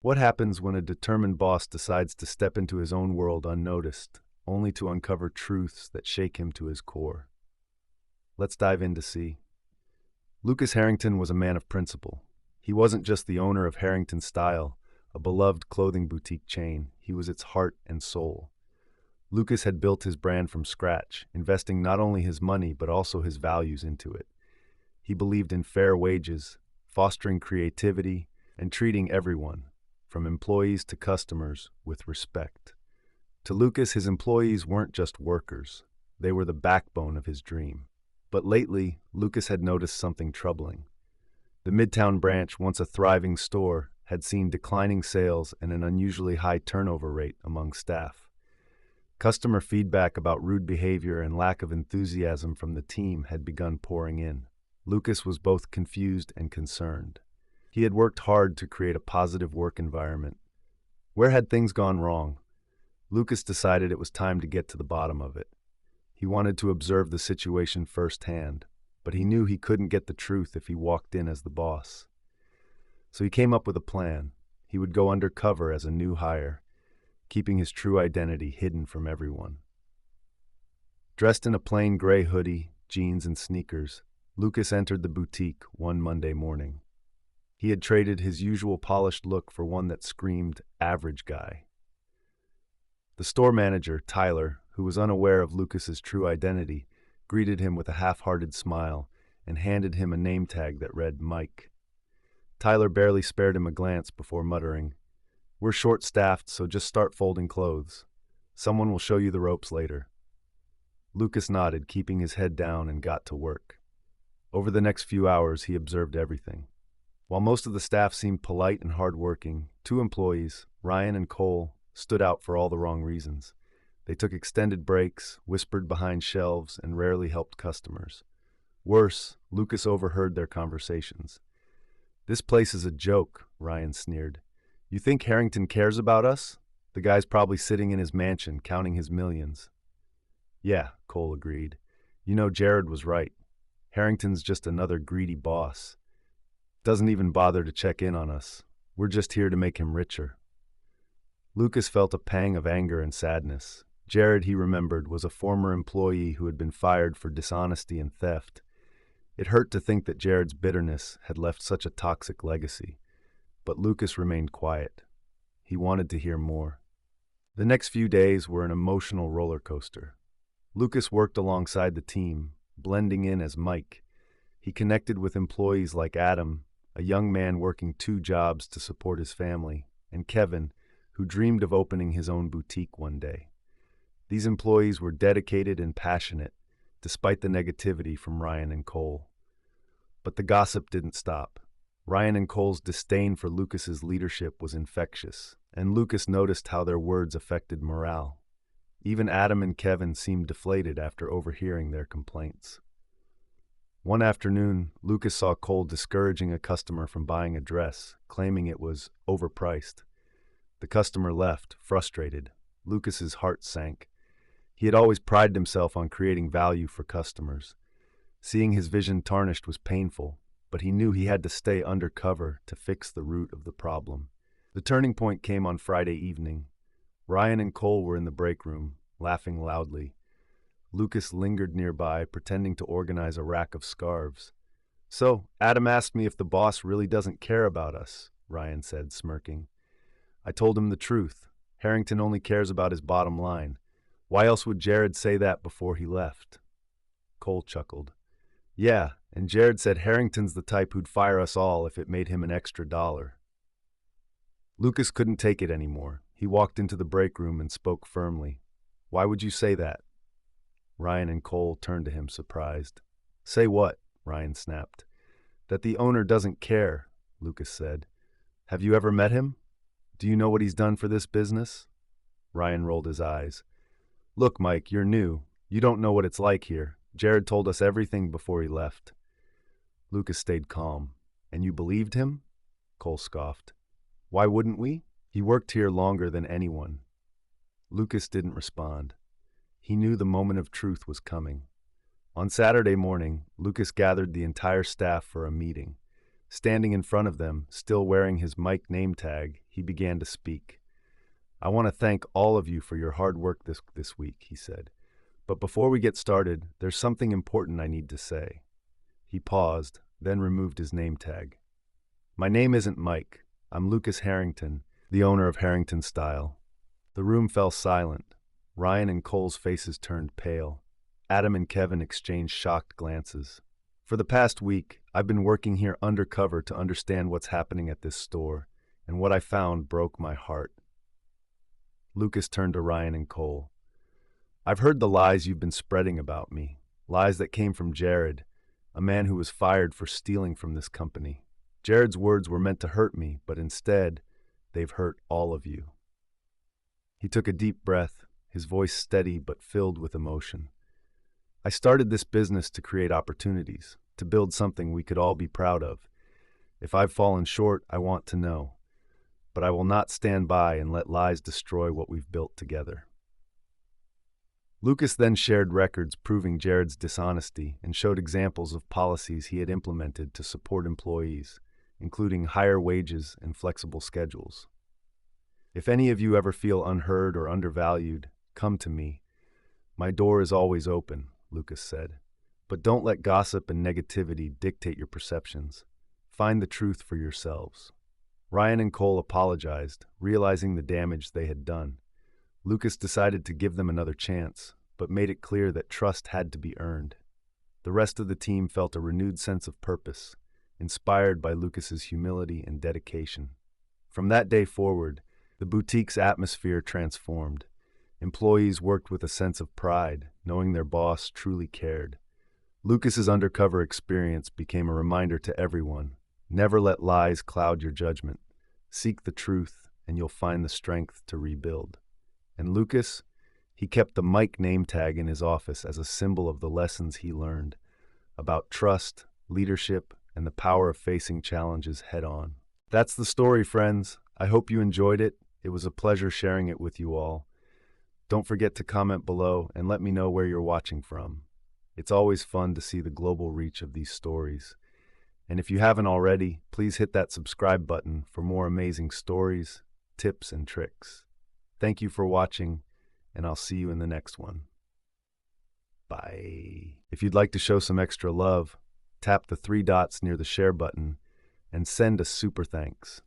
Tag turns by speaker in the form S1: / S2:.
S1: What happens when a determined boss decides to step into his own world unnoticed, only to uncover truths that shake him to his core? Let's dive in to see. Lucas Harrington was a man of principle. He wasn't just the owner of Harrington Style, a beloved clothing boutique chain. He was its heart and soul. Lucas had built his brand from scratch, investing not only his money but also his values into it. He believed in fair wages, fostering creativity, and treating everyone, from employees to customers, with respect. To Lucas, his employees weren't just workers. They were the backbone of his dream. But lately, Lucas had noticed something troubling. The Midtown branch, once a thriving store, had seen declining sales and an unusually high turnover rate among staff. Customer feedback about rude behavior and lack of enthusiasm from the team had begun pouring in. Lucas was both confused and concerned. He had worked hard to create a positive work environment. Where had things gone wrong? Lucas decided it was time to get to the bottom of it. He wanted to observe the situation firsthand, but he knew he couldn't get the truth if he walked in as the boss. So he came up with a plan. He would go undercover as a new hire, keeping his true identity hidden from everyone. Dressed in a plain gray hoodie, jeans, and sneakers, Lucas entered the boutique one Monday morning. He had traded his usual polished look for one that screamed average guy. The store manager, Tyler, who was unaware of Lucas's true identity, greeted him with a half-hearted smile and handed him a name tag that read Mike. Tyler barely spared him a glance before muttering, "We're short-staffed, so just start folding clothes. Someone will show you the ropes later." Lucas nodded, keeping his head down, and got to work. Over the next few hours, he observed everything. While most of the staff seemed polite and hardworking, two employees, Ryan and Cole, stood out for all the wrong reasons. They took extended breaks, whispered behind shelves, and rarely helped customers. Worse, Lucas overheard their conversations. "This place is a joke," Ryan sneered. "You think Harrington cares about us? The guy's probably sitting in his mansion, counting his millions." "Yeah," Cole agreed. "You know, Jared was right. Harrington's just another greedy boss. Doesn't even bother to check in on us. We're just here to make him richer." Lucas felt a pang of anger and sadness. Jared, he remembered, was a former employee who had been fired for dishonesty and theft. It hurt to think that Jared's bitterness had left such a toxic legacy. But Lucas remained quiet. He wanted to hear more. The next few days were an emotional roller coaster. Lucas worked alongside the team, blending in as Mike. He connected with employees like Adam, a young man working 2 jobs to support his family, and Kevin, who dreamed of opening his own boutique one day. These employees were dedicated and passionate, despite the negativity from Ryan and Cole. But the gossip didn't stop. Ryan and Cole's disdain for Lucas's leadership was infectious, and Lucas noticed how their words affected morale. Even Adam and Kevin seemed deflated after overhearing their complaints. One afternoon, Lucas saw Cole discouraging a customer from buying a dress, claiming it was overpriced. The customer left, frustrated. Lucas's heart sank. He had always prided himself on creating value for customers. Seeing his vision tarnished was painful, but he knew he had to stay undercover to fix the root of the problem. The turning point came on Friday evening. Ryan and Cole were in the break room, laughing loudly. Lucas lingered nearby, pretending to organize a rack of scarves. "So, Adam asked me if the boss really doesn't care about us," Ryan said, smirking. "I told him the truth. Harrington only cares about his bottom line. Why else would Jared say that before he left?" Cole chuckled. "Yeah, and Jared said Harrington's the type who'd fire us all if it made him an extra dollar." Lucas couldn't take it anymore. He walked into the break room and spoke firmly. "Why would you say that?" Ryan and Cole turned to him, surprised. "Say what?" Ryan snapped. "That the owner doesn't care," Lucas said. "Have you ever met him? Do you know what he's done for this business?" Ryan rolled his eyes. "Look, Mike, you're new. You don't know what it's like here. Jared told us everything before he left." Lucas stayed calm. "And you believed him?" Cole scoffed. "Why wouldn't we? He worked here longer than anyone." Lucas didn't respond. He knew the moment of truth was coming. On Saturday morning, Lucas gathered the entire staff for a meeting. Standing in front of them, still wearing his mic name tag, he began to speak. "I want to thank all of you for your hard work this week," he said. "But before we get started, there's something important I need to say." He paused, then removed his name tag. "My name isn't Mike. I'm Lucas Harrington, the owner of Harrington Style." The room fell silent. Ryan and Cole's faces turned pale. Adam and Kevin exchanged shocked glances. "For the past week, I've been working here undercover to understand what's happening at this store, and what I found broke my heart." Lucas turned to Ryan and Cole. "I've heard the lies you've been spreading about me, lies that came from Jared, a man who was fired for stealing from this company. Jared's words were meant to hurt me, but instead, they've hurt all of you." He took a deep breath, his voice steady but filled with emotion. "I started this business to create opportunities, to build something we could all be proud of. If I've fallen short, I want to know. But I will not stand by and let lies destroy what we've built together." Lucas then shared records proving Jared's dishonesty and showed examples of policies he had implemented to support employees, including higher wages and flexible schedules. "If any of you ever feel unheard or undervalued, come to me. My door is always open," Lucas said. "But don't let gossip and negativity dictate your perceptions. Find the truth for yourselves." Ryan and Cole apologized, realizing the damage they had done. Lucas decided to give them another chance, but made it clear that trust had to be earned. The rest of the team felt a renewed sense of purpose, inspired by Lucas's humility and dedication. From that day forward, the boutique's atmosphere transformed. Employees worked with a sense of pride, knowing their boss truly cared. Lucas's undercover experience became a reminder to everyone: never let lies cloud your judgment. Seek the truth, and you'll find the strength to rebuild. And Lucas, he kept the Mike name tag in his office as a symbol of the lessons he learned about trust, leadership, and the power of facing challenges head-on. That's the story, friends. I hope you enjoyed it. It was a pleasure sharing it with you all. Don't forget to comment below and let me know where you're watching from. It's always fun to see the global reach of these stories. And if you haven't already, please hit that subscribe button for more amazing stories, tips, and tricks. Thank you for watching, and I'll see you in the next one. Bye. If you'd like to show some extra love, tap the 3 dots near the share button and send a super thanks.